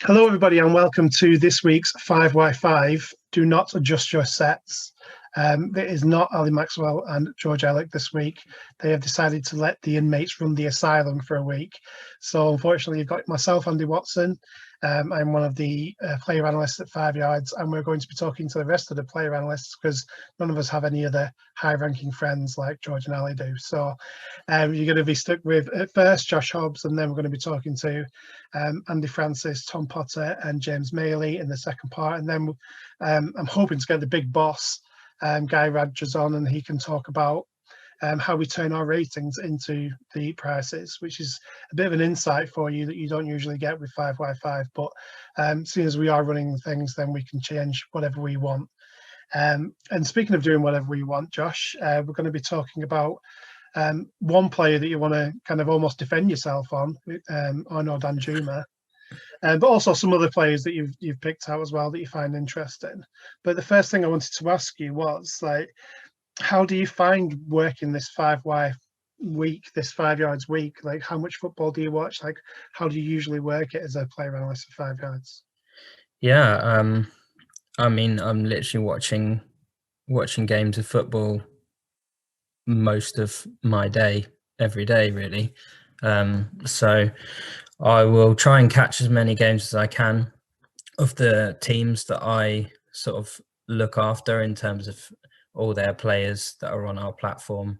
Hello, everybody, and welcome to this week's 5x5. Do not adjust your sets. It is not Ali Maxwell and George Ellick this week. They have decided to let the inmates run the asylum for a week. So, unfortunately, you've got myself, Andy Watson. I'm one of the player analysts at 5 Yards, and we're going to be talking to the rest of the player analysts because none of us have any other high-ranking friends like George and Ali do. So, you're going to be stuck with, at first, Josh Hobbs, and then we're going to be talking to Andy Francis, Tom Potter, and James Maley in the second part. And then I'm hoping to get the big boss, Guy Radgers, on, and he can talk about how we turn our ratings into the prices, which is a bit of an insight for you that you don't usually get with 5x5. But seeing as we are running things, then we can change whatever we want. And speaking of doing whatever we want, Josh, we're going to be talking about one player that you want to kind of almost defend yourself on, Arnaud Danjuma, but also some other players that you've picked out as well that you find interesting. But the first thing I wanted to ask you was, like, how do you find working this 5Y week, this 5 yards week? Like, how much football do you watch? Like, how do you usually work it as a player analyst for 5 yards? Yeah, I mean, I'm literally watching games of football most of my day, every day, really. So I will try and catch as many games as I can of the teams that I sort of look after in terms of all their players that are on our platform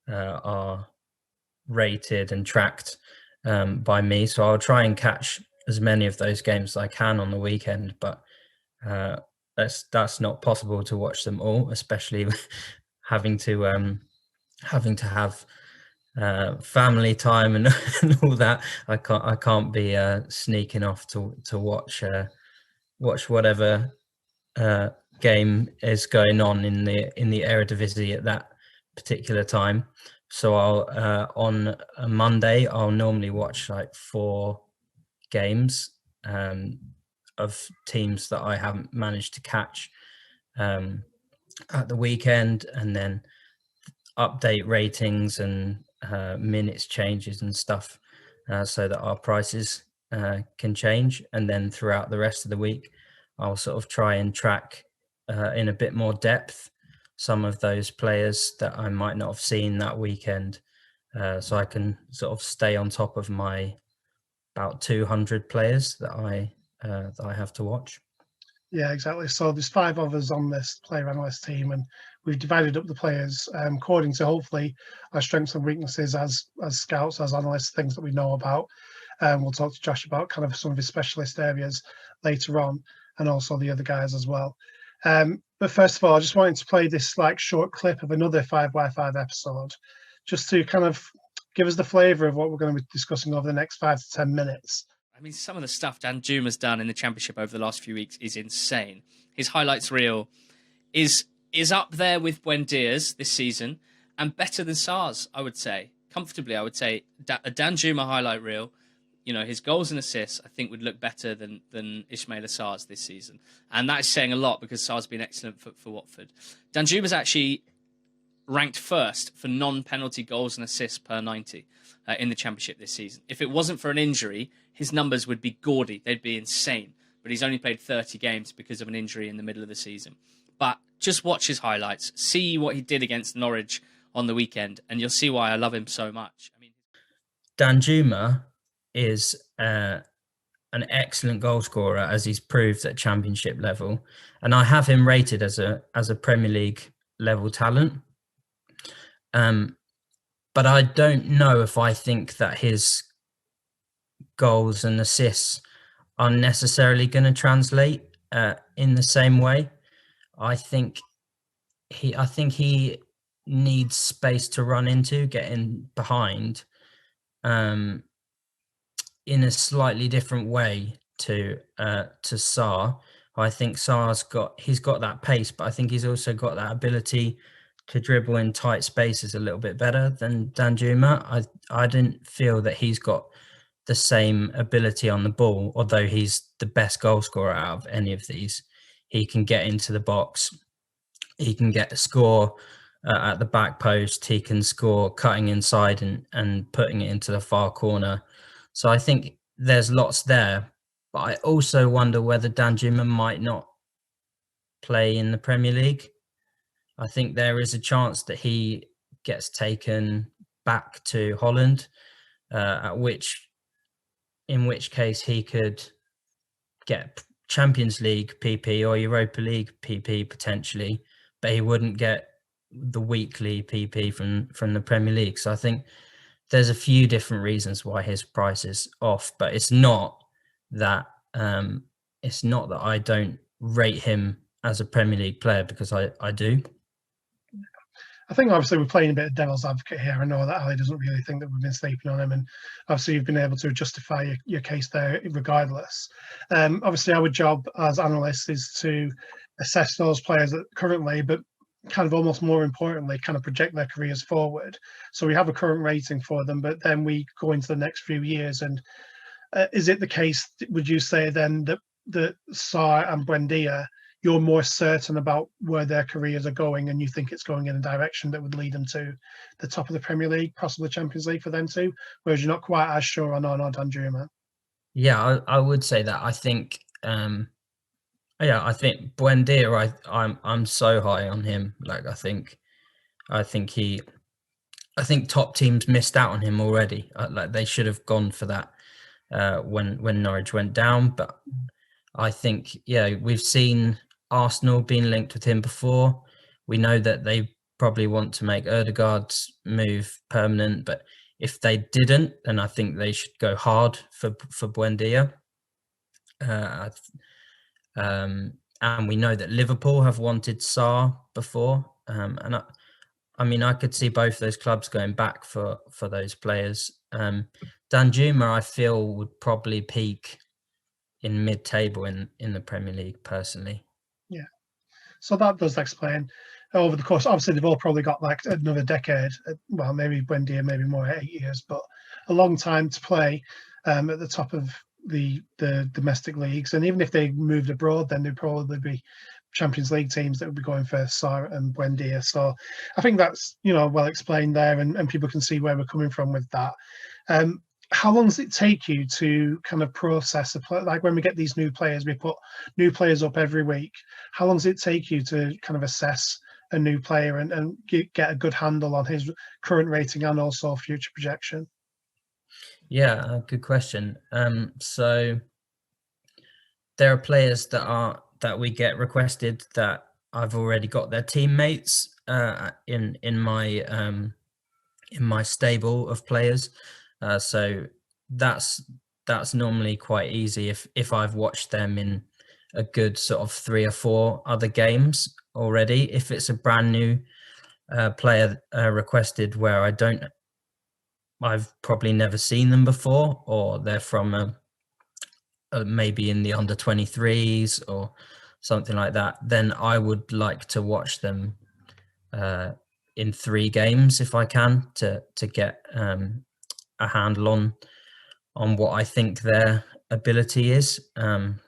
are rated and tracked by me. So I'll try and catch as many of those games as I can on the weekend, but that's not possible to watch them all, especially having to have family time and, and all that. I can't be sneaking off to watch whatever game is going on in the Eredivisie at that particular time. So I'll on a Monday I'll normally watch like 4 games of teams that I haven't managed to catch at the weekend, and then update ratings and minutes changes and stuff so that our prices can change. And then throughout the rest of the week, I'll sort of try and track in a bit more depth some of those players that I might not have seen that weekend, so I can sort of stay on top of my about 200 players that I have to watch. Yeah, exactly. So there's 5 of us on this player analyst team, and we've divided up the players according to hopefully our strengths and weaknesses as scouts, as analysts, things that we know about. We'll talk to Josh about kind of some of his specialist areas later on, and also the other guys as well. But first of all, I just wanted to play this like short clip of another 5x5 episode, just to kind of give us the flavour of what we're going to be discussing over the next 5 to 10 minutes. I mean, some of the stuff Danjuma's done in the Championship over the last few weeks is insane. His highlights reel is up there with Buendia's this season, and better than SARS, I would say. Comfortably, I would say. A Danjuma highlight reel, you know, his goals and assists, I think, would look better than Ismaila Sarr's this season. And that is saying a lot because Sarr's been excellent for Watford. Danjuma's actually ranked first for non-penalty goals and assists per 90 in the Championship this season. If it wasn't for an injury, his numbers would be gaudy. They'd be insane. But he's only played 30 games because of an injury in the middle of the season. But just watch his highlights. See what he did against Norwich on the weekend, and you'll see why I love him so much. I mean, Danjuma is an excellent goal scorer, as he's proved at Championship level, and I have him rated as a Premier League level talent. But I don't know if I think that his goals and assists are necessarily going to translate in the same way. I think he needs space to run into, get in behind, in a slightly different way to Sarr. I think Sarr's got that pace, but I think he's also got that ability to dribble in tight spaces a little bit better than Danjuma. I didn't feel that he's got the same ability on the ball, although he's the best goal scorer out of any of these. He can get into the box. He can get a score at the back post. He can score cutting inside and putting it into the far corner. So I think there's lots there, But I also wonder whether Danjuma might not play in the Premier League. I think there is a chance that he gets taken back to Holland, in which case he could get Champions League PP or Europa League PP potentially, but he wouldn't get the weekly PP from the Premier League. So I think there's a few different reasons why his price is off, but it's not that I don't rate him as a Premier League player, because I do. I think obviously we're playing a bit of devil's advocate here. I know that Ali doesn't really think that we've been sleeping on him, and obviously you've been able to justify your case there regardless. Obviously our job as analysts is to assess those players that currently, but kind of almost more importantly, kind of project their careers forward. So we have a current rating for them, but then we go into the next few years. And is it the case, would you say then, that Sarr and Buendia, you're more certain about where their careers are going, and you think it's going in a direction that would lead them to the top of the Premier League, possibly Champions League for them too, whereas you're not quite as sure on Danjuma? Yeah, I would say that. I think I think Buendia, I'm so high on him. Like I think top teams missed out on him already. Like they should have gone for that when Norwich went down. But I think, we've seen Arsenal being linked with him before. We know that they probably want to make Ødegaard's move permanent, but if they didn't, then I think they should go hard for Buendia. And we know that Liverpool have wanted Sarr before, and I could see both those clubs going back for those players. Danjuma, I feel, would probably peak in mid-table in the Premier League, personally. Yeah, so that does explain over the course. Obviously, they've all probably got like another decade. Well, maybe Buendia, maybe more, 8 years, but a long time to play at the top of the domestic leagues. And even if they moved abroad, then there'd probably be Champions League teams that would be going for Sarr and Buendia. So I think that's well explained there, and people can see where we're coming from with that. How long does it take you to kind of process a play? Like when we get these new players, we put new players up every week. How long does it take you to kind of assess a new player and get a good handle on his current rating and also future projection? Yeah, good question. So there are players that we get requested that I've already got their teammates in my stable of players. So that's normally quite easy if I've watched them in a good sort of 3 or 4 other games already. If it's a brand new player requested where I've probably never seen them before, or they're from maybe in the under 23s or something like that, then I would like to watch them in 3 games if I can, to get a handle on what I think their ability is.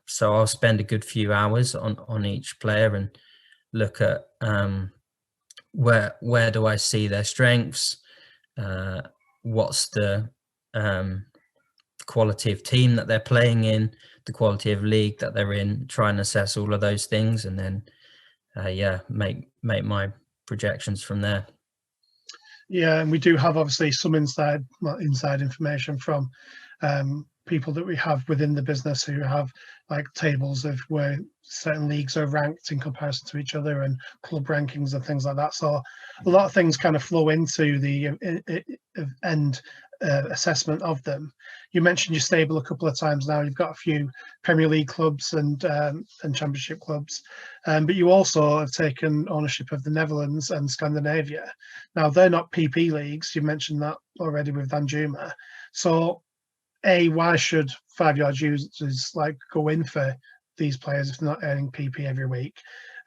So I'll spend a good few hours on each player and look at where do I see their strengths, what's the quality of team that they're playing in, the quality of league that they're in, try and assess all of those things, and then make my projections from there. Yeah, and we do have obviously some inside information from people that we have within the business who have like tables of where certain leagues are ranked in comparison to each other and club rankings and things like that. So a lot of things kind of flow into the end assessment of them. You mentioned your stable a couple of times now. You've got a few Premier League clubs and Championship clubs, but you also have taken ownership of the Netherlands and Scandinavia. Now they're not PP leagues. You mentioned that already with Danjuma. So why should 5 Yards users like go in for these players if they're not earning PP every week?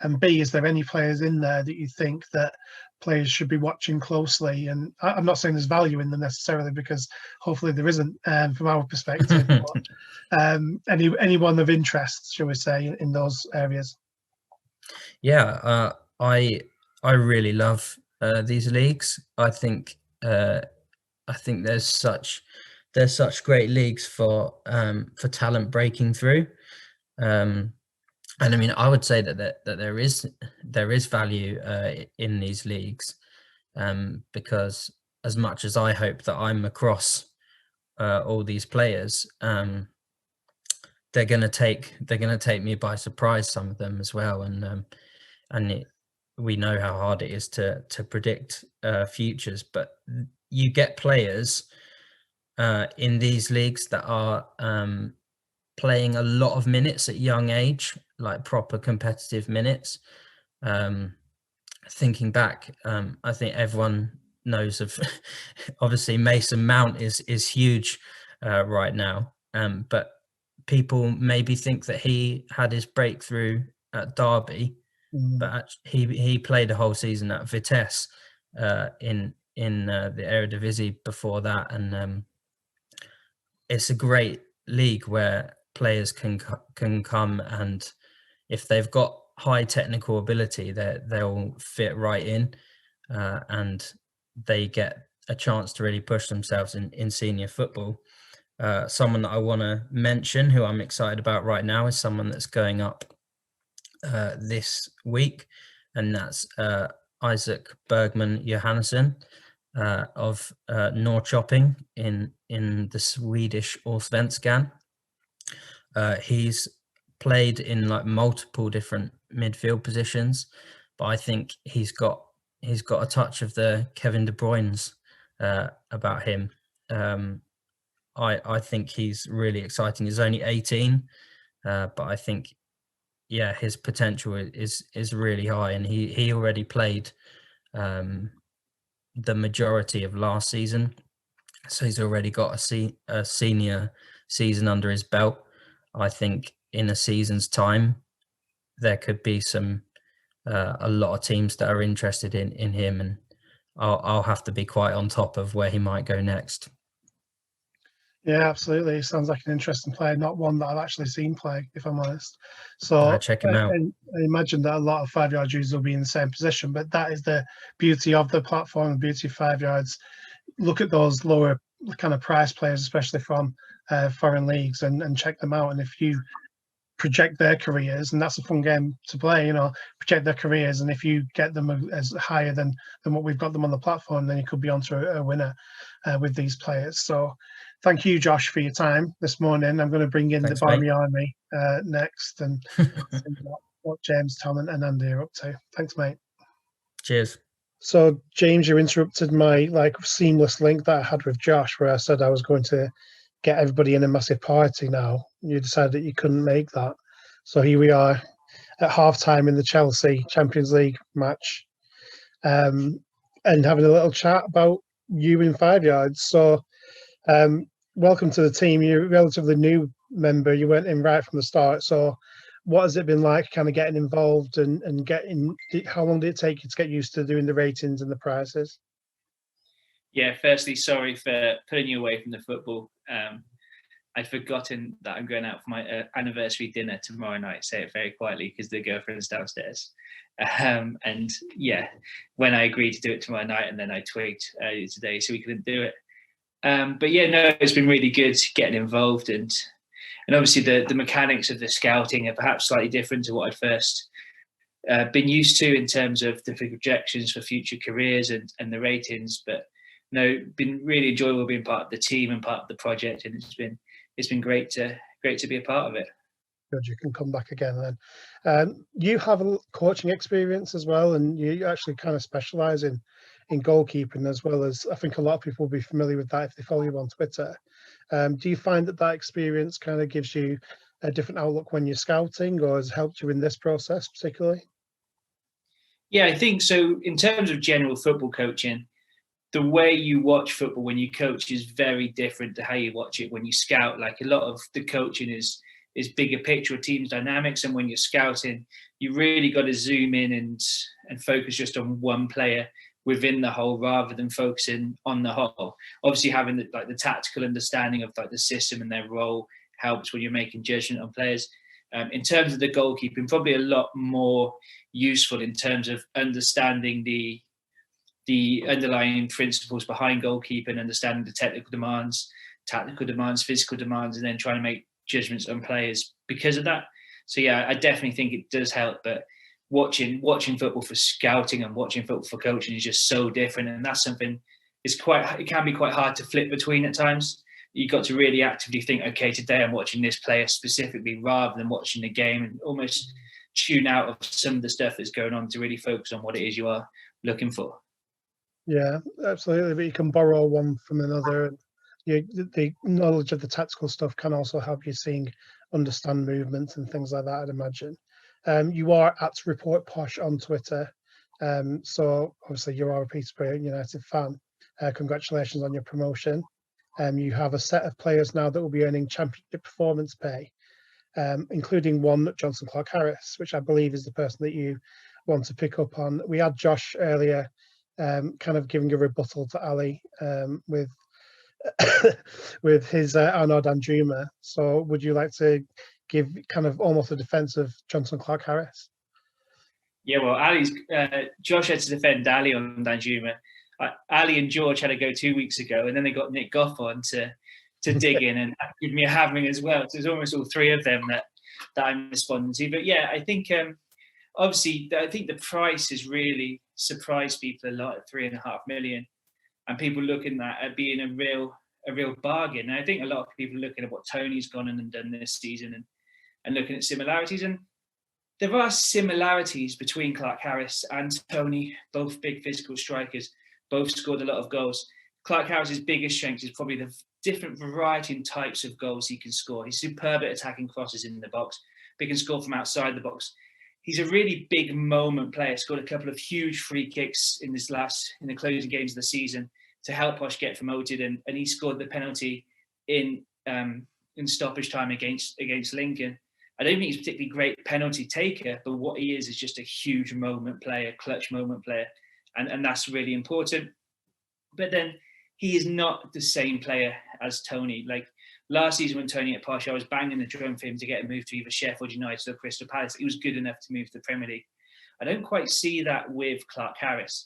And B, is there any players in there that you think that players should be watching closely? And I'm not saying there's value in them necessarily, because hopefully there isn't from our perspective. But, anyone of interest, shall we say, in those areas? Yeah, I really love these leagues. I think there's they're such great leagues for talent breaking through. And I mean, I would say that there is value in these leagues, because as much as I hope that I'm across all these players, they're gonna take me by surprise, some of them as well, and we know how hard it is to predict futures, but you get players in these leagues that are playing a lot of minutes at young age, like proper competitive minutes. Thinking back, I think everyone knows of obviously Mason Mount is huge right now, but people maybe think that he had his breakthrough at Derby, but he played a whole season at Vitesse in the Eredivisie before that, and it's a great league where players can come, and if they've got high technical ability, they'll fit right in, and they get a chance to really push themselves in senior football. Someone that I want to mention, who I'm excited about right now, is someone that's going up this week, and that's Isaac Bergman Johannesson of Norrköping in the Swedish Allsvenskan. He's played in like multiple different midfield positions, but I think he's got a touch of the Kevin De Bruyne's about him. I think he's really exciting. He's only 18, but I think, yeah, his potential is really high, and he already played the majority of last season, so he's already got a senior season under his belt. I think in a season's time, there could be a lot of teams that are interested in him, and I'll have to be quite on top of where he might go next. Yeah, absolutely. Sounds like an interesting player, not one that I've actually seen play, if I'm honest. So Check him out. I imagine that a lot of 5 yard users will be in the same position, but that is the beauty of the platform, the beauty of 5 yards. Look at those lower kind of price players, especially from foreign leagues, and check them out. And if you project their careers, and that's a fun game to play, project their careers, and if you get them as higher than what we've got them on the platform, then you could be onto a winner with these players. So thank you, Josh, for your time this morning. I'm going to bring in the Barmy Army next, and see what James, Tom and Andy are up to. Thanks, mate. Cheers. So James, you interrupted my seamless link that I had with Josh, where I said I was going to get everybody in a massive party. Now you decided that you couldn't make that, so here we are at halftime in the Chelsea Champions League match, and having a little chat about you in 5 yards. So welcome to the team. You're a relatively new member. You went in right from the start. So what has it been like kind of getting involved and how long did it take you to get used to doing the ratings and the prizes? Yeah, firstly, sorry for pulling you away from the football. I'd forgotten that I'm going out for my anniversary dinner tomorrow night. Say it very quietly because the girlfriend's downstairs. And yeah, when I agreed to do it tomorrow night, and then I twigged earlier today, so we couldn't do it. But yeah, no, it's been really good getting involved, and obviously the mechanics of the scouting are perhaps slightly different to what I'd first been used to in terms of the projections for future careers and the ratings. But no, been really enjoyable being part of the team and part of the project, and it's been great to be a part of it. Good, you can come back again then. You have a coaching experience as well, and you actually kind of specialise in goalkeeping, as well as, I think a lot of people will be familiar with that if they follow you on Twitter. Do you find that experience kind of gives you a different outlook when you're scouting, or has helped you in this process particularly? Yeah, I think so. In terms of general football coaching, the way you watch football when you coach is very different to how you watch it when you scout. Like, a lot of the coaching is bigger picture of team's dynamics, and when you're scouting, you really got to zoom in and focus just on one player within the whole rather than focusing on the whole. Obviously, having the tactical understanding of the system and their role helps when you're making judgment on players. In terms of the goalkeeping, probably a lot more useful in terms of understanding the underlying principles behind goalkeeping, understanding the technical demands, tactical demands, physical demands, and then trying to make judgments on players because of that. So yeah, I definitely think it does help. But watching football for scouting and watching football for coaching is just so different, and that's something it can be quite hard to flip between at times. You've got to really actively think, okay, today I'm watching this player specifically rather than watching the game, and almost tune out of some of the stuff that's going on to really focus on what it is you are looking for. Yeah, absolutely. But you can borrow one from another. The knowledge of the tactical stuff can also help you understand movements and things like that, I'd imagine. You are at Report Posh on Twitter. So obviously you are a Peterborough United fan. Congratulations on your promotion. You have a set of players now that will be earning championship performance pay, including one, Jonson Clarke-Harris, which I believe is the person that you want to pick up on. We had Josh earlier kind of giving a rebuttal to Ali with with his Arnaud Danjuma. So would you like to give kind of almost a defense of Jonson Clarke-Harris? Yeah, well, Josh had to defend Ali on Danjuma. Ali and George had to go 2 weeks ago, and then they got Nick Goff on to dig in and give me a hammering as well. So there's almost all three of them that I'm responding to. But yeah, I think obviously I think the price has really surprised people a lot at $3.5 million, and people looking at being a real bargain. And I think a lot of people are looking at what Tony's gone and done this season and looking at similarities. And there are similarities between Clarke-Harris and Tony, both big physical strikers, both scored a lot of goals. Clarke-Harris's biggest strength is probably the different variety and types of goals he can score. He's superb at attacking crosses in the box, but he can score from outside the box. He's a really big moment player, scored a couple of huge free kicks in the closing games of the season to help Posh get promoted, and he scored the penalty in stoppage time against Lincoln. I don't think he's a particularly great penalty taker, but what he is just a huge moment player, clutch moment player, and that's really important. But then he is not the same player as Tony. Like last season when Tony at Posh, I was banging the drum for him to get a move to either Sheffield United or Crystal Palace. He was good enough to move to the Premier League. I don't quite see that with Clarke-Harris.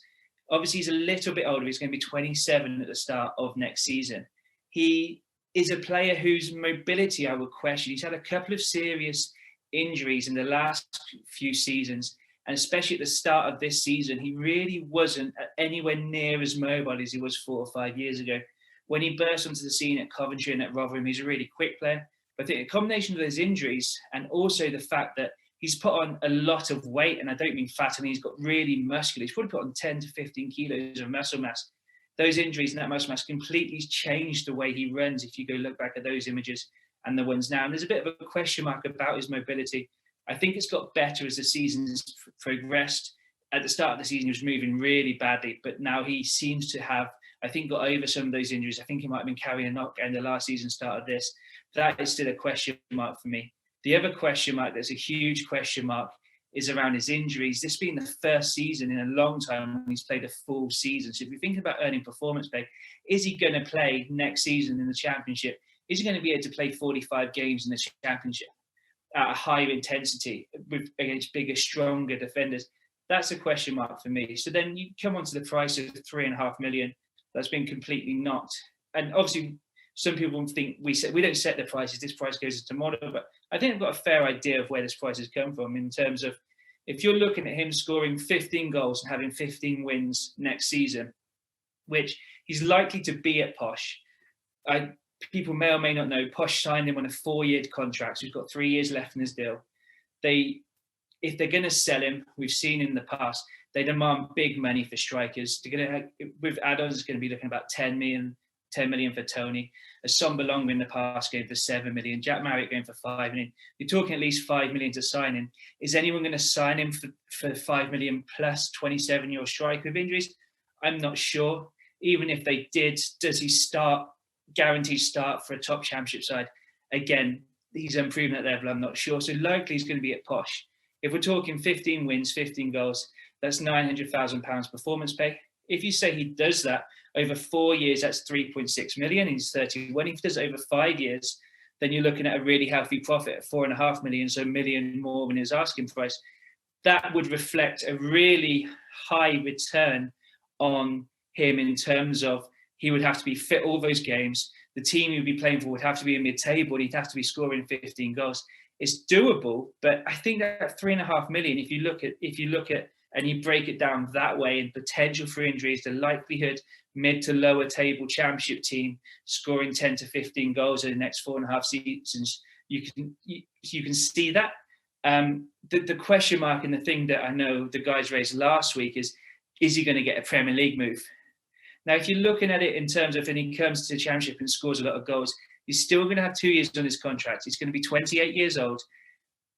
Obviously, he's a little bit older. He's going to be 27 at the start of next season. He is a player whose mobility I would question. He's had a couple of serious injuries in the last few seasons, and especially at the start of this season, he really wasn't anywhere near as mobile as he was 4 or 5 years ago. When he burst onto the scene at Coventry and at Rotherham, he's a really quick player. But I think a combination of those injuries and also the fact that he's put on a lot of weight, and I don't mean fat, I mean he's got really muscular. He's probably put on 10 to 15 kilos of muscle mass. Those injuries and that muscle mass completely changed the way he runs if you go look back at those images and the ones now. And there's a bit of a question mark about his mobility. I think it's got better as the season's progressed. At the start of the season, he was moving really badly, but now he seems to have, I think, got over some of those injuries. I think he might have been carrying a knock in the last season, started this. That is still a question mark for me. The other question mark that's a huge question mark is around his injuries. This being the first season in a long time when he's played a full season. So if you're thinking about earning performance pay, is he going to play next season in the Championship? Is he going to be able to play 45 games in the Championship at a higher intensity against bigger, stronger defenders? That's a question mark for me. So then you come on to the price of $3.5 million. That's been completely knocked. And obviously, some people think we don't set the prices. This price goes into model, but I think I've got a fair idea of where this price has come from in terms of if you're looking at him scoring 15 goals and having 15 wins next season, which he's likely to be at Posh. People may or may not know, Posh signed him on a 4-year contract. So he's got 3 years left in his deal. If they're going to sell him, we've seen in the past, they demand big money for strikers. They're going to, with add-ons, it's going to be looking about 10 million for Tony. Assombalonga in the past going for 7 million. Jack Marriott going for 5 million. You're talking at least 5 million to sign him. Is anyone going to sign him for 5 million plus 27-year-old striker with injuries? I'm not sure. Even if they did, does he guaranteed start for a top Championship side? Again, he's unproven at level. I'm not sure. So likely he's going to be at Posh. If we're talking 15 wins, 15 goals, that's £900,000 performance pay. If you say he does that over 4 years, that's 3.6 million. He's 31. If he does it over 5 years, then you're looking at a really healthy profit at 4.5 million, so $1 million more than his asking price. That would reflect a really high return on him in terms of he would have to be fit all those games. the team he'd be playing for would have to be in mid-table. He'd have to be scoring 15 goals. It's doable, but I think that 3.5 million, if you look at and you break it down that way, and potential for injuries, the likelihood mid to lower table championship team scoring 10 to 15 goals in the next 4.5 seasons, you can see that. The question mark, and the thing that I know the guys raised last week is he going to get a Premier League move? Now, if you're looking at it in terms of, and he comes to the championship and scores a lot of goals, he's still going to have 2 years on his contract. He's going to be 28 years old.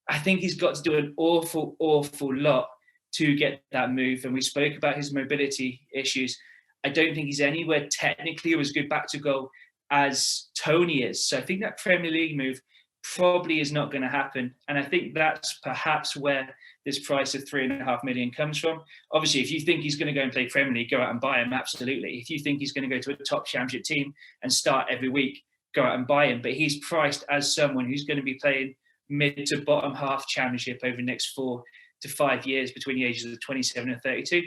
I think he's got to do an awful, awful lot to get that move. And we spoke about his mobility issues. I don't think he's anywhere technically as good back to goal as Tony is. So I think that Premier League move probably is not going to happen. And I think that's perhaps where this price of 3.5 million comes from. Obviously, if you think he's going to go and play Premier League, go out and buy him, absolutely. If you think he's going to go to a top championship team and start every week, go out and buy him. But he's priced as someone who's going to be playing mid to bottom half championship over the next 4 to 5 years between the ages of 27 and 32.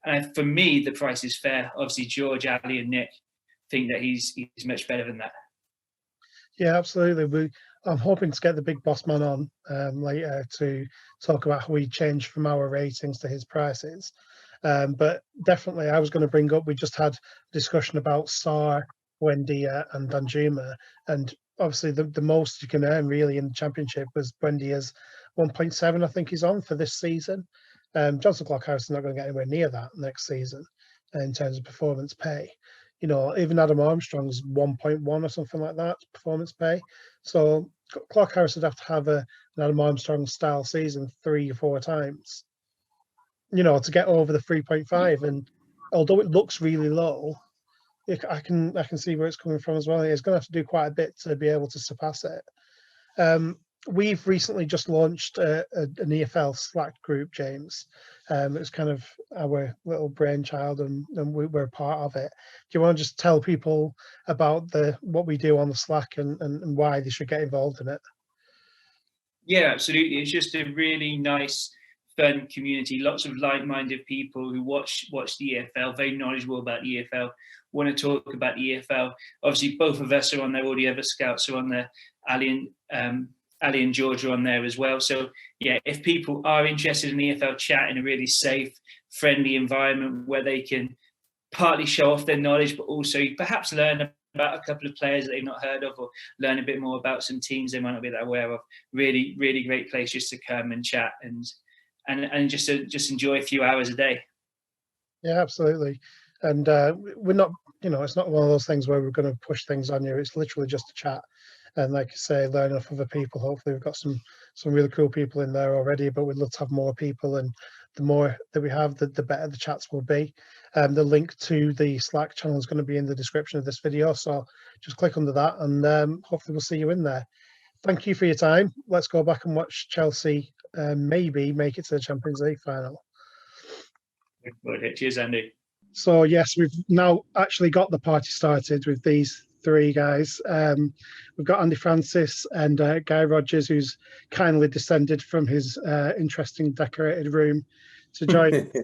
And for me, the price is fair. Obviously, George, Ali and Nick think that he's much better than that. Yeah, absolutely. I'm hoping to get the big boss man on later to talk about how we changed from our ratings to his prices. But definitely, I was going to bring up, we just had a discussion about Sarr, Buendia and Danjuma. And obviously, the most you can earn really in the championship was Buendia's 1.7, I think he's on for this season. Johnson Clark Harris is not going to get anywhere near that next season in terms of performance pay. You know, even Adam Armstrong's 1.1 or something like that performance pay. So Clark Harris would have to have an Adam Armstrong style season 3 or 4 times, you know, to get over the 3.5. And although it looks really low, I can see where it's coming from as well. He's going to have to do quite a bit to be able to surpass it. We've recently just launched an EFL Slack group, James. It was kind of our little brainchild, and we're a part of it. Do you want to just tell people about what we do on the Slack and why they should get involved in it? Yeah, absolutely. It's just a really nice, fun community. Lots of like-minded people who watch the EFL, very knowledgeable about the EFL, want to talk about the EFL. Obviously, both of us are on there. All the other scouts are on there. Ali and George are on there as well. So, yeah, if people are interested in EFL chat in a really safe, friendly environment where they can partly show off their knowledge, but also perhaps learn about a couple of players that they've not heard of, or learn a bit more about some teams they might not be that aware of, really, really great place just to come and chat and just enjoy a few hours a day. Yeah, absolutely. And we're not, you know, it's not one of those things where we're going to push things on you. It's literally just a chat. And like you say, learn off other people. Hopefully we've got some really cool people in there already, but we'd love to have more people. And the more that we have, the better the chats will be. The link to the Slack channel is going to be in the description of this video. So just click under that and hopefully we'll see you in there. Thank you for your time. Let's go back and watch Chelsea maybe make it to the Champions League final. Cheers, Andy. So yes, we've now actually got the party started with these 3 guys. We've got Andy Francis and Guy Rogers, who's kindly descended from his interesting decorated room to join. Tom,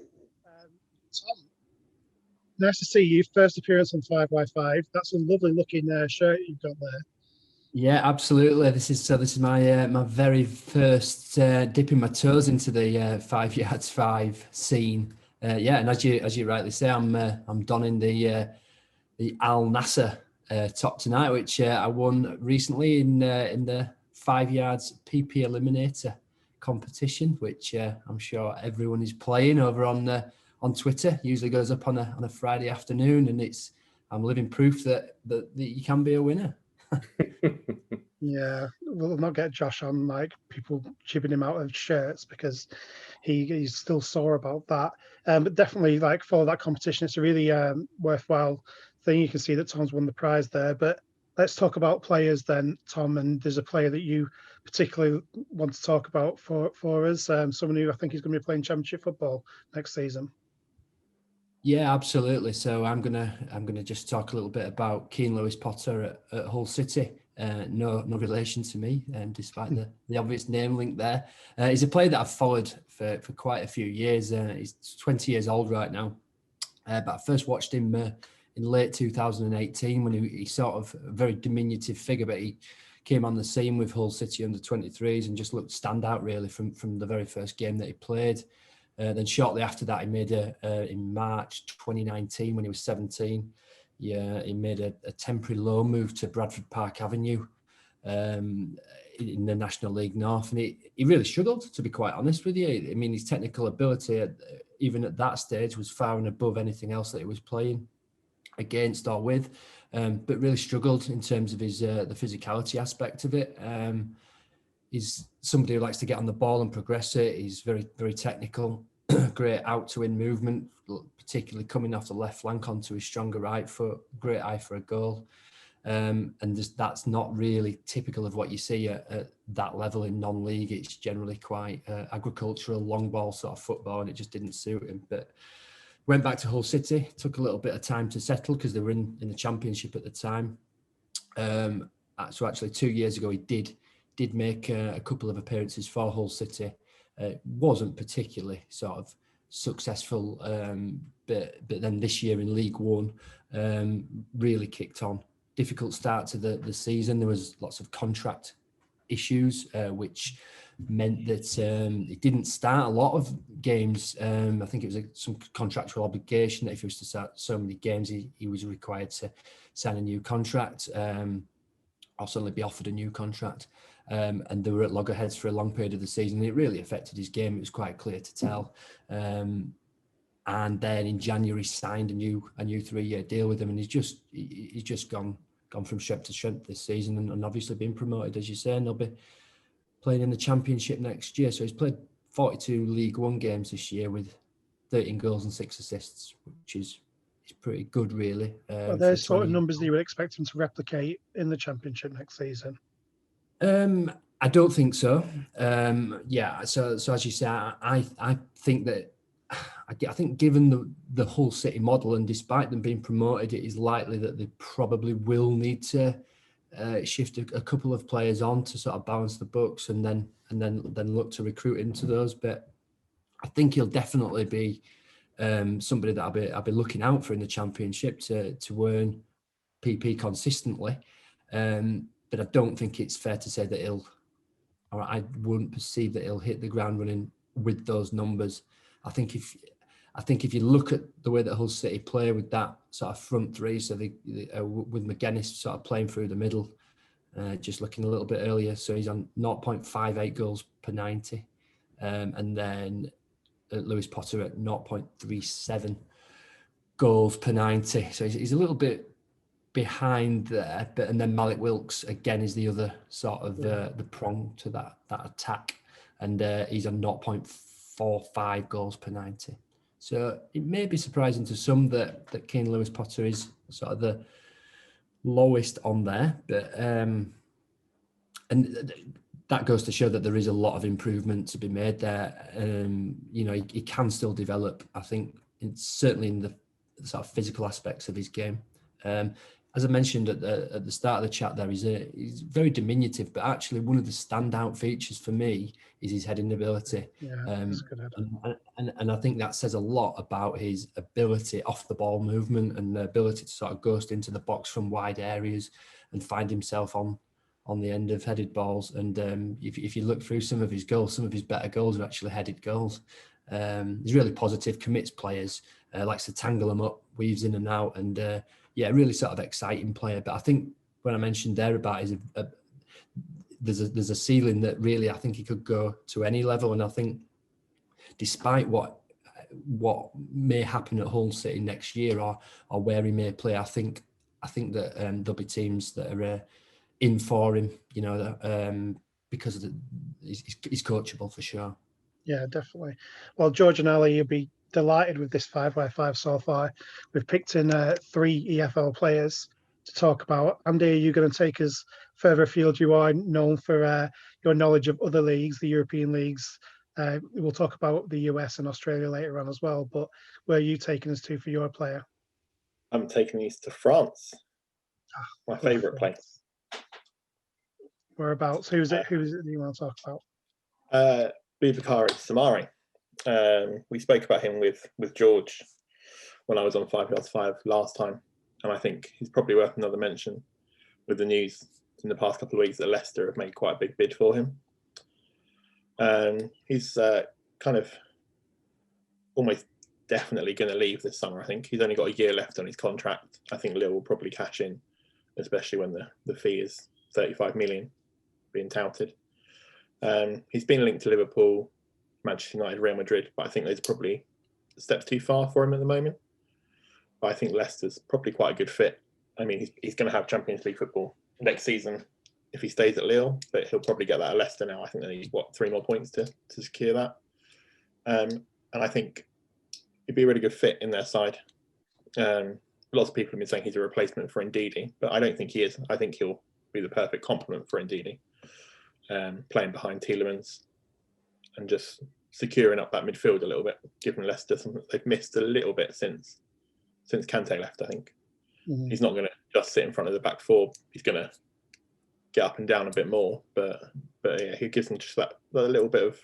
nice to see you. First appearance on 5x5. That's a lovely looking shirt you've got there. Yeah, absolutely. This is my my very first dipping my toes into the 5 yards 5 scene. Yeah, and as you rightly say, I'm donning the Al Nasser top tonight, which I won recently in the 5 yards PP Eliminator competition, which I'm sure everyone is playing over on Twitter. Usually goes up on a Friday afternoon, and I'm living proof that you can be a winner. Yeah, we'll not get Josh on like people chipping him out of shirts because he's still sore about that. But definitely like follow that competition. It's a really worthwhile thing. You can see that Tom's won the prize there. But let's talk about players then, Tom. And there's a player that you particularly want to talk about for us. Someone who I think is going to be playing Championship football next season. Yeah, absolutely. So I'm gonna just talk a little bit about Keane Lewis Potter at Hull City. No relation to me, despite the obvious name link there. He's a player that I've followed for quite a few years. He's 20 years old right now, but I first watched him late 2018 when he sort of a very diminutive figure, but he came on the scene with Hull City under 23s and just looked standout really from the very first game that he played. Then shortly after that, he made in March 2019 when he was 17. Yeah, he made a temporary loan move to Bradford Park Avenue in the National League North, and he really struggled, to be quite honest with you. I mean, his technical ability, even at that stage, was far and above anything else that he was playing against or with, but really struggled in terms of his the physicality aspect of it. He's somebody who likes to get on the ball and progress it. He's very, very technical, great out to in movement, particularly coming off the left flank onto his stronger right foot, great eye for a goal. And that's not really typical of what you see at that level in non-league. It's generally quite agricultural, long ball sort of football, and it just didn't suit him. But went back to Hull City, took a little bit of time to settle because they were in the Championship at the time. So actually 2 years ago, he did make a couple of appearances for Hull City. Wasn't particularly sort of successful, but then this year in League One really kicked on. Difficult start to the season. There was lots of contract issues, which meant that he didn't start a lot of games. I think it was some contractual obligation that if he was to start so many games, he was required to sign a new contract, or suddenly be offered a new contract. And they were at loggerheads for a long period of the season. It really affected his game. It was quite clear to tell. And then in January signed a new 3-year deal with them, and he's just gone from strength to strength this season, and obviously been promoted, as you say, and they'll be playing in the Championship next year. So he's played 42 League One games this year with 13 goals and 6 assists, which is pretty good, really. Are those sort of numbers that you would expect him to replicate in the Championship next season? I don't think so. Yeah. So as you say, I think that. I think given the Hull City model, and despite them being promoted, it is likely that they probably will need to shift a couple of players on to sort of balance the books, and then look to recruit into those. But I think he'll definitely be somebody that I'll be looking out for in the Championship to earn PP consistently. But I don't think it's fair to say that I wouldn't perceive that he'll hit the ground running with those numbers. I think if you look at the way that Hull City play with that sort of front three, so with McGuinness sort of playing through the middle, just looking a little bit earlier, so he's on 0.58 goals per 90, and then Lewis Potter at 0.37 goals per 90. So he's a little bit behind there, and then Malik Wilkes again is the other sort of the prong to that attack, and he's on 0.45 goals per 90. So it may be surprising to some that Keane Lewis Potter is sort of the lowest on there, but and that goes to show that there is a lot of improvement to be made there. He can still develop. I think it's certainly in the sort of physical aspects of his game. As I mentioned at the start of the chat, there he's very diminutive, but actually one of the standout features for me is his heading ability. Yeah, that's a good header. And I think that says a lot about his ability off the ball movement and the ability to sort of ghost into the box from wide areas and find himself on the end of headed balls. And if you look through some of his goals, some of his better goals are actually headed goals. He's really positive, commits players, likes to tangle them up, weaves in and out, and really sort of exciting player. But I think when I mentioned there about there's a ceiling that really I think he could go to any level, and I think despite what may happen at Hull City next year or where he may play, I think that there'll be teams that are in for him, because he's coachable for sure. Yeah, definitely. Well, George and Ali, you'll be delighted with this 5x5 so far. We've picked in 3 EFL players to talk about. Andy, are you going to take us further afield? You are known for your knowledge of other leagues, the European leagues. We'll talk about the US and Australia later on as well, but where are you taking us to for your player? I'm taking these to France, my favourite place. Whereabouts? Who is it that you want to talk about? Boubakary Samari. We spoke about him with George when I was on 5 yards 5 last time. And I think he's probably worth another mention with the news in the past couple of weeks that Leicester have made quite a big bid for him. He's kind of almost definitely going to leave this summer. I think he's only got a year left on his contract. I think Lille will probably cash in, especially when the fee is 35 million being touted. He's been linked to Liverpool, Manchester United, Real Madrid, but I think there's probably steps too far for him at the moment. But I think Leicester's probably quite a good fit. I mean, he's going to have Champions League football next season if he stays at Lille, but he'll probably get that at Leicester now. I think they need, 3 more points to secure that. And I think he'd be a really good fit in their side. Lots of people have been saying he's a replacement for Ndidi, but I don't think he is. I think he'll be the perfect complement for Ndidi, playing behind Tielemans and just securing up that midfield a little bit, giving Leicester something they've missed a little bit since Kante left, I think. Mm-hmm. He's not going to just sit in front of the back four. He's going to get up and down a bit more, but yeah, he gives them just that little bit of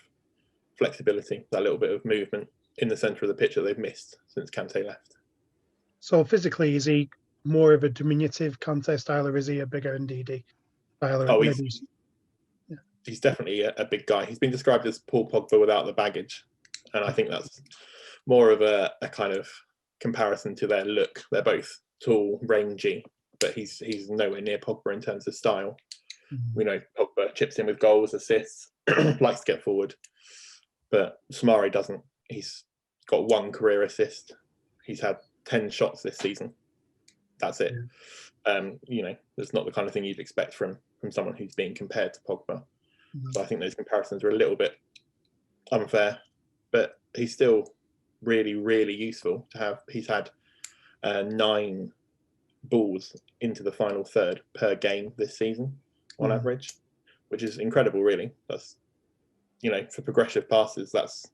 flexibility, that little bit of movement in the centre of the pitch that they've missed since Kante left. So physically, is he more of a diminutive Kante style, or is he a bigger Ndidi style? Oh, he's definitely a big guy. He's been described as Paul Pogba without the baggage, and I think that's more of a kind of comparison to their look. They're both tall, rangy, but he's nowhere near Pogba in terms of style. Mm-hmm. We know Pogba chips in with goals, assists, likes to get forward, but Soumaré doesn't. He's got 1 career assist. He's had 10 shots this season. That's it. Yeah. That's not the kind of thing you'd expect from someone who's being compared to Pogba. Mm-hmm. So I think those comparisons are a little bit unfair, but he's still really, really useful to have. He's had 9 balls into the final third per game this season on average, which is incredible, really. That's, for progressive passes, that's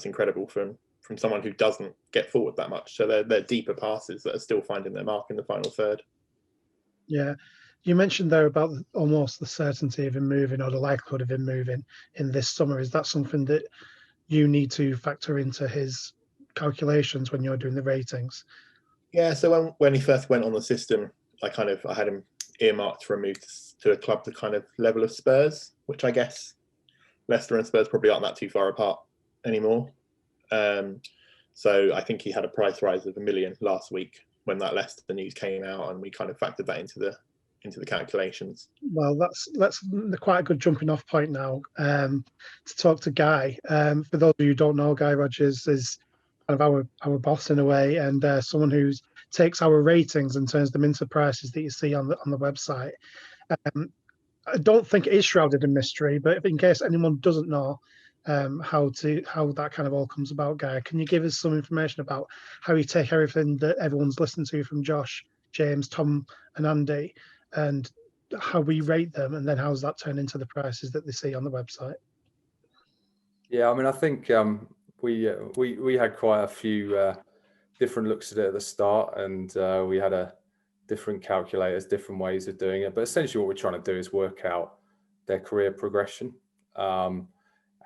incredible from someone who doesn't get forward that much. So they're deeper passes that are still finding their mark in the final third. Yeah. You mentioned there about almost the certainty of him moving, or the likelihood of him moving in this summer. Is that something that you need to factor into his calculations when you're doing the ratings? Yeah, so when he first went on the system, I had him earmarked for a move to a club the kind of level of Spurs, which I guess Leicester and Spurs probably aren't that too far apart anymore. So I think he had a price rise of $1 million last week when that Leicester news came out, and we kind of factored that into the calculations. Well, that's quite a good jumping off point now to talk to Guy. For those of you who don't know, Guy Rogers is kind of our boss in a way, and someone who takes our ratings and turns them into prices that you see on the website. I don't think it is shrouded in mystery, but in case anyone doesn't know how that kind of all comes about, Guy, can you give us some information about how you take everything that everyone's listened to from Josh, James, Tom, and Andy, and how we rate them, and then how's that turned into the prices that they see on the website? Yeah, I mean, I think we had quite a few different looks at it at the start, and we had different calculators, different ways of doing it. But essentially what we're trying to do is work out their career progression.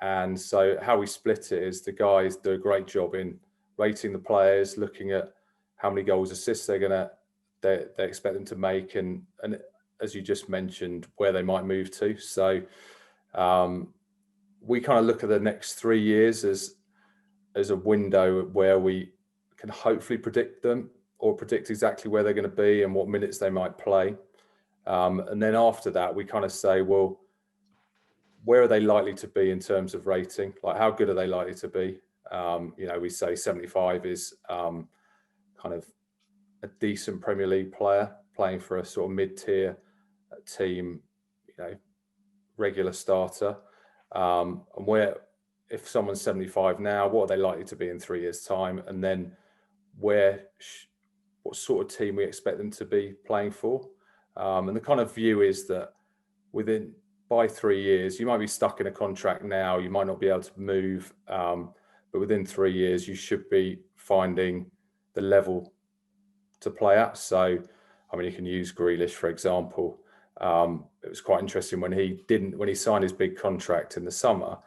And so how we split it is the guys do a great job in rating the players, looking at how many goals, assists they expect them to make, and as you just mentioned, where they might move to. So we kind of look at the next 3 years as a window where we can hopefully predict them, or predict exactly where they're going to be and what minutes they might play. And then after that, we kind of say, well, where are they likely to be in terms of rating? Like, how good are they likely to be? We say 75 is kind of a decent Premier League player playing for a sort of mid-tier team, regular starter. And if someone's 75 now, what are they likely to be in 3 years' time? And then what sort of team we expect them to be playing for. And the kind of view is that by 3 years, you might be stuck in a contract now, you might not be able to move, but within 3 years, you should be finding the level to play at. So, I mean, you can use Grealish, for example. It was quite interesting when he signed his big contract in the summer,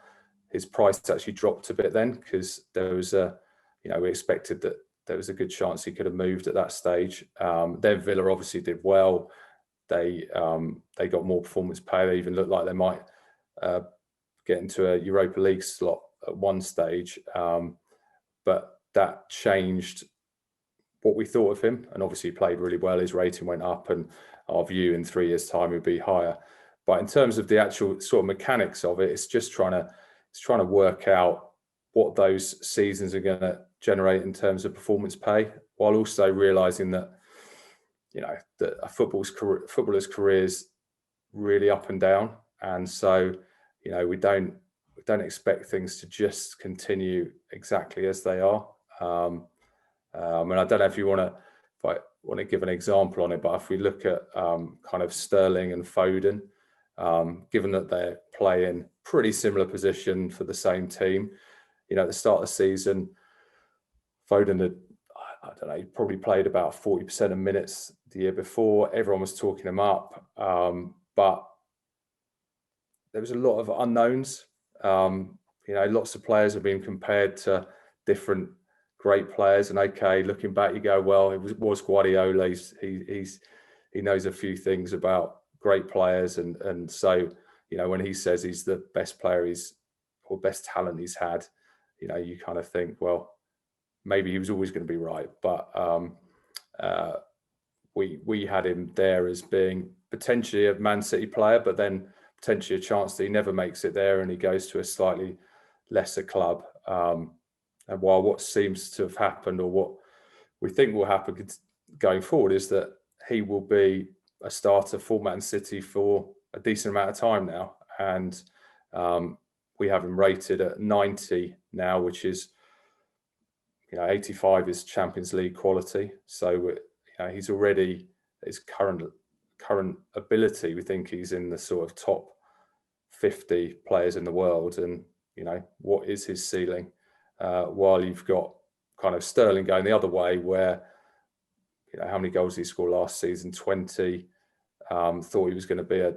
his price actually dropped a bit then, because there was we expected that there was a good chance he could have moved at that stage. Then Villa obviously did well. They got more performance pay. They even looked like they might get into a Europa League slot at one stage. But that changed what we thought of him. And obviously he played really well. His rating went up, and our view in 3 years' time would be higher. But in terms of the actual sort of mechanics of it, it's just trying to work out what those seasons are going to generate in terms of performance pay, while also realizing that, that a footballer's career is really up and down. And so, we don't expect things to just continue exactly as they are. And I don't know if I want to give an example on it, but if we look at kind of Sterling and Foden, given that they're playing pretty similar position for the same team, at the start of the season, Foden had, I don't know, he probably played about 40% of minutes the year before. Everyone was talking him up, but there was a lot of unknowns. Lots of players have been compared to different great players, and okay, looking back, you go, well, it was Guardiola. He knows a few things about great players, and so when he says he's the best player or best talent he's had, you kind of think, well, maybe he was always going to be right. But we had him there as being potentially a Man City player, but then potentially a chance that he never makes it there and he goes to a slightly lesser club. And while what seems to have happened, or what we think will happen going forward, is that he will be a starter for Man City for a decent amount of time now. And we have him rated at 90 now, which is, 85 is Champions League quality. So he's already, his current ability, we think he's in the sort of top 50 players in the world. And what is his ceiling? While you've got kind of Sterling going the other way, where how many goals did he score last season? 20. Thought he was going to be a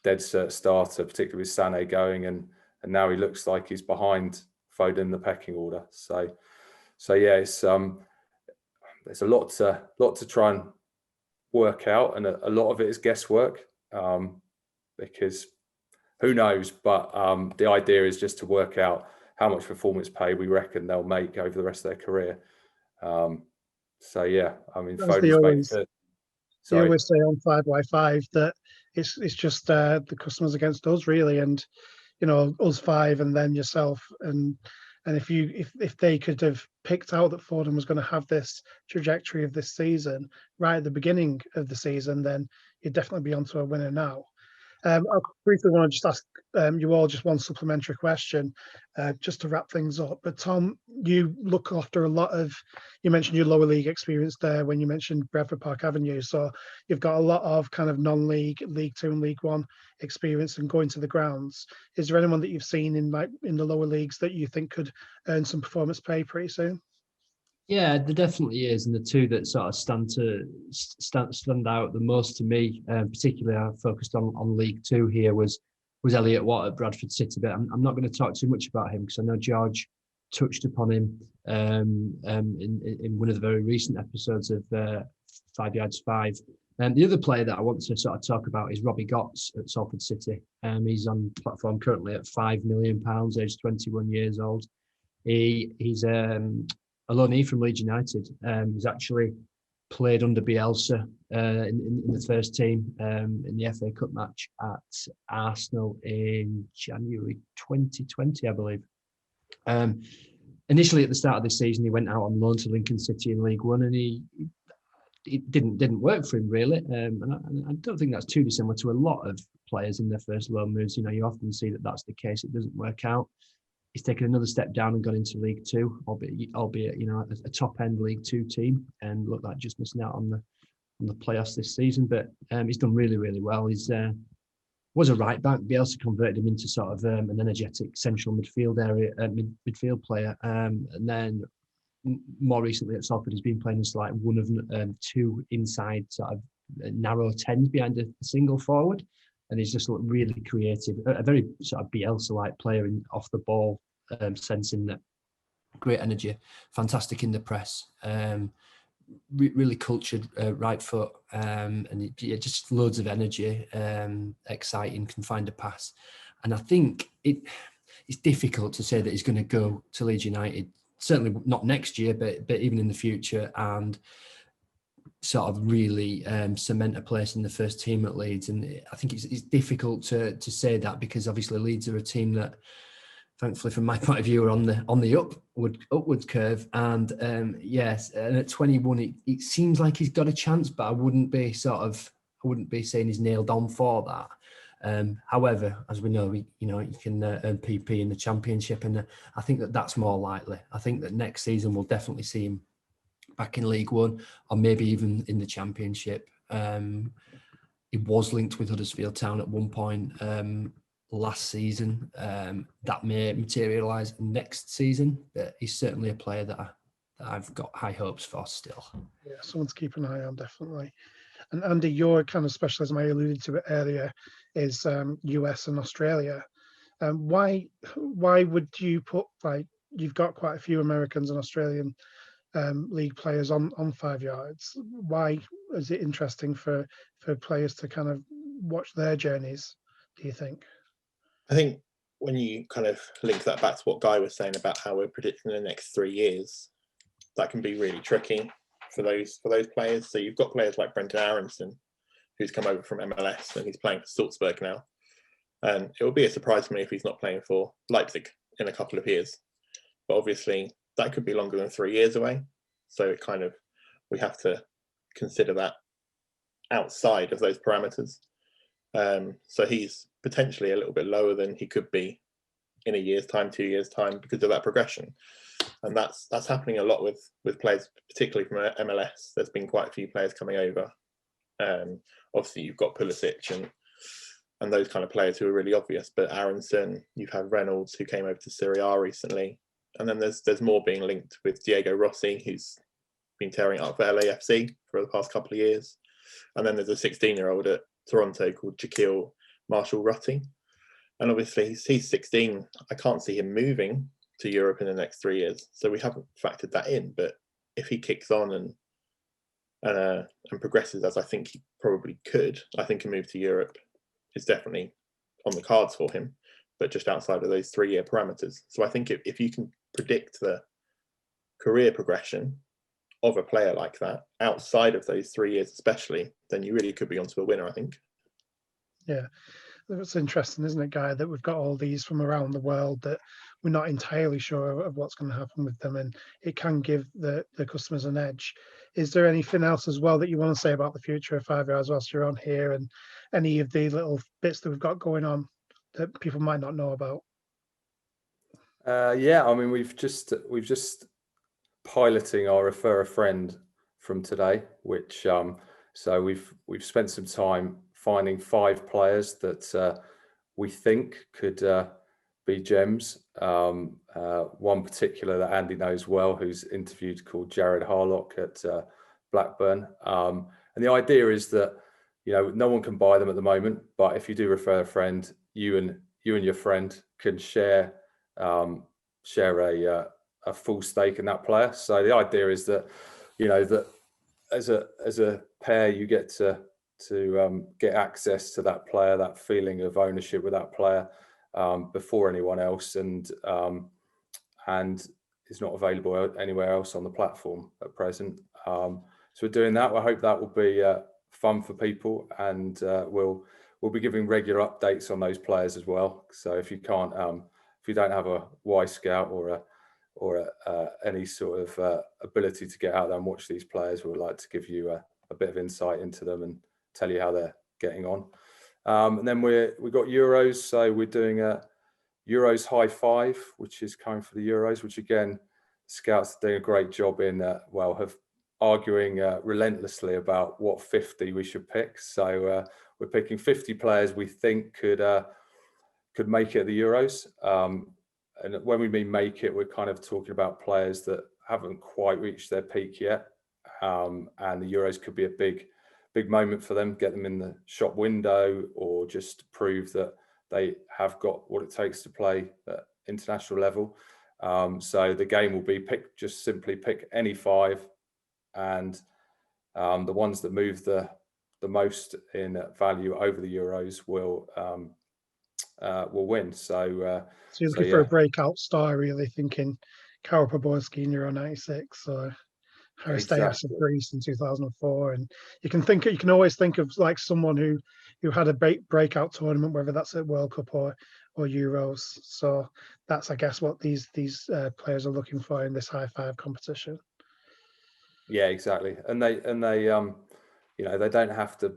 dead cert starter, particularly with Sané going, and now he looks like he's behind Foden in the pecking order. So yeah, it's there's a lot to try and work out, and a lot of it is guesswork, because who knows? But the idea is just to work out how much performance pay we reckon they'll make over the rest of their career. So yeah, I mean, Foden's They always say on 5x5 that it's just the customers against us, really, and us five and then yourself, and if they could have picked out that Foden was going to have this trajectory of this season right at the beginning of the season, then you'd definitely be onto a winner now. I briefly want to just ask you all just one supplementary question, just to wrap things up. But Tom, you look after a lot of, you mentioned your lower league experience there when you mentioned Bradford Park Avenue. So you've got a lot of kind of non-league, League Two and League One experience and going to the grounds. Is there anyone that you've seen in the lower leagues that you think could earn some performance pay pretty soon? Yeah, there definitely is, and the two that sort of stand out the most to me, particularly I focused on League Two here, was Elliot Watt at Bradford City. But I'm not going to talk too much about him because I know George touched upon him in one of the very recent episodes of 5 Yards 5. And the other player that I want to sort of talk about is Robbie Gotts at Salford City. He's on platform currently at £5 million, aged 21 years old. He's a loanee from Leeds United. He's actually played under Bielsa in the first team in the FA Cup match at Arsenal in January 2020, I believe. Initially, at the start of this season, he went out on loan to Lincoln City in League One, and it didn't work for him really. And I don't think that's too dissimilar to a lot of players in their first loan moves. You often see that that's the case. It doesn't work out. He's taken another step down and gone into League Two, albeit a top end League Two team, and looked like just missing out on the playoffs this season. But he's done really, really well. He's was a right back. Bielsa converted him into sort of an energetic central midfield area, midfield player, and then more recently at Salford, he's been playing as like one of two inside sort of narrow tens behind a single forward. And he's just looked really creative, a very sort of Bielsa-like player in off the ball sense, in that great energy, fantastic in the press, really cultured right foot, and just loads of energy, exciting, can find a pass. And I think it's difficult to say that he's going to go to Leeds United, certainly not next year, but even in the future, and sort of really cement a place in the first team at Leeds. And I think it's difficult to say that, because obviously Leeds are a team that, thankfully from my point of view, are on the upward curve. And yes, and at 21, it seems like he's got a chance, but I wouldn't be saying he's nailed on for that. However, as we know, he can earn PP in the Championship, and I think that's more likely. I think that next season we'll definitely see him back in League One, or maybe even in the Championship. He was linked with Huddersfield Town at one point last season. That may materialise next season, but he's certainly a player that I've got high hopes for still. Yeah, someone to keep an eye on, definitely. And Andy, your kind of specialism, I alluded to it earlier, is US and Australia. Why would you put, like, you've got quite a few Americans and Australian league players on 5 yards? Why is it interesting for players to kind of watch their journeys, do you think? I think when you kind of link that back to what Guy was saying about how we're predicting the next 3 years, that can be really tricky for those players. So you've got players like Brendan Arison, who's come over from MLS and he's playing for Salzburg now. And it will be a surprise to me if he's not playing for Leipzig in a couple of years. But obviously that could be longer than 3 years away. So it kind of, we have to consider that outside of those parameters. So he's potentially a little bit lower than he could be in a year's time, 2 years' time, because of that progression. And that's happening a lot with players, particularly from MLS. There's been quite a few players coming over. Obviously, you've got Pulisic and those kind of players who are really obvious. But Aronson, you've had Reynolds, who came over to Serie A recently. And then there's more being linked with Diego Rossi, who's been tearing it up for LAFC for the past couple of years. And then there's a 16-year-old at Toronto called Jaquil Marshall-Rutty. And obviously he's 16. I can't see him moving to Europe in the next 3 years. So we haven't factored that in. But if he kicks on and progresses as I think he probably could, I think a move to Europe is definitely on the cards for him, but just outside of those 3 year parameters. So I think if you can predict the career progression of a player like that outside of those 3 years especially, then you really could be onto a winner, I think. Yeah. It's interesting, isn't it, Guy, that we've got all these from around the world that we're not entirely sure of what's going to happen with them, and it can give the customers an edge. Is there anything else as well that you want to say about the future of 5 yards whilst you're on here, and any of the little bits that we've got going on that people might not know about? Yeah, I mean, we've just piloting our refer a friend from today, which so we've spent some time finding 5 players that we think could be gems. One particular that Andy knows well, who's interviewed, called Jared Harlock at Blackburn. And the idea is that, no one can buy them at the moment, but if you do refer a friend, you and your friend can share a full stake in that player. So the idea is that, that as a pair, you get to get access to that player, that feeling of ownership with that player before anyone else, and is not available anywhere else on the platform at present. So we're doing that. I hope that will be fun for people, and we'll be giving regular updates on those players as well. So if you don't have a Y Scout or any sort of ability to get out there and watch these players, we would like to give you a bit of insight into them and tell you how they're getting on. And then we've got Euros, so we're doing a Euros High Five, which is coming for the Euros, which again, Scouts are doing a great job in have arguing relentlessly about what 50 we should pick. So we're picking 50 players we think could make it at the Euros. And when we mean make it, we're kind of talking about players that haven't quite reached their peak yet. And the Euros could be a big moment for them, get them in the shop window, or just prove that they have got what it takes to play at international level. So the game will be just simply pick any 5, and the ones that move the most in value over the Euros will win. So you're looking for a breakout star, really, thinking Karol Poborski in Euro 96 or Harry Styles of Greece in 2004, and you can always think of like someone who had a breakout tournament, whether that's at World Cup or Euros. So that's, I guess, what these players are looking for in this high 5 competition. Yeah, exactly. And they you know, they don't have to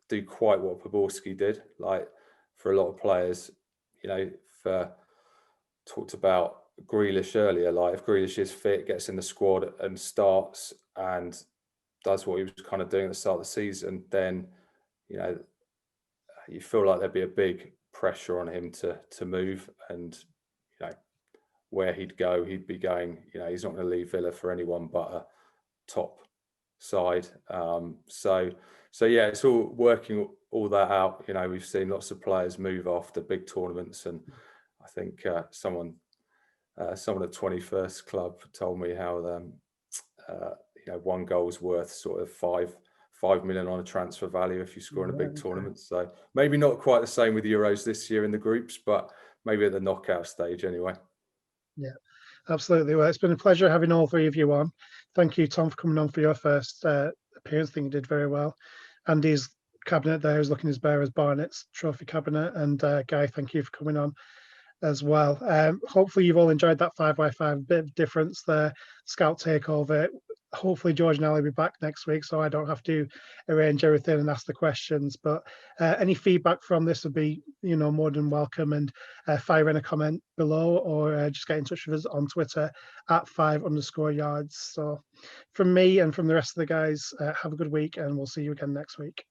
do quite what Poborski did. Like, for a lot of players, you know, talked about Grealish earlier. Like, if Grealish is fit, gets in the squad and starts and does what he was kind of doing at the start of the season, then, you know, you feel like there'd be a big pressure on him to move, and, you know, where he'd go, he'd be going, you know, he's not going to leave Villa for anyone but a top side. So yeah, it's all working all that out. You know, we've seen lots of players move after big tournaments, and I think someone at 21st Club told me how you know, 1 goal's worth sort of 5 million on a transfer value if you score in a big tournament. So maybe not quite the same with the Euros this year in the groups, but maybe at the knockout stage anyway. Yeah, absolutely. Well, it's been a pleasure having all 3 of you on. Thank you, Tom, for coming on for your first appearance. I think you did very well. Andy's cabinet there is looking as bare as Barnett's trophy cabinet. And Guy, thank you for coming on as well. Hopefully you've all enjoyed that 5x5 bit of difference there. Scout Takeover. Hopefully George and Ali will be back next week, so I don't have to arrange everything and ask the questions. But any feedback from this would be, you know, more than welcome. And fire in a comment below, or just get in touch with us on Twitter at 5_yards. So from me and from the rest of the guys, have a good week, and we'll see you again next week.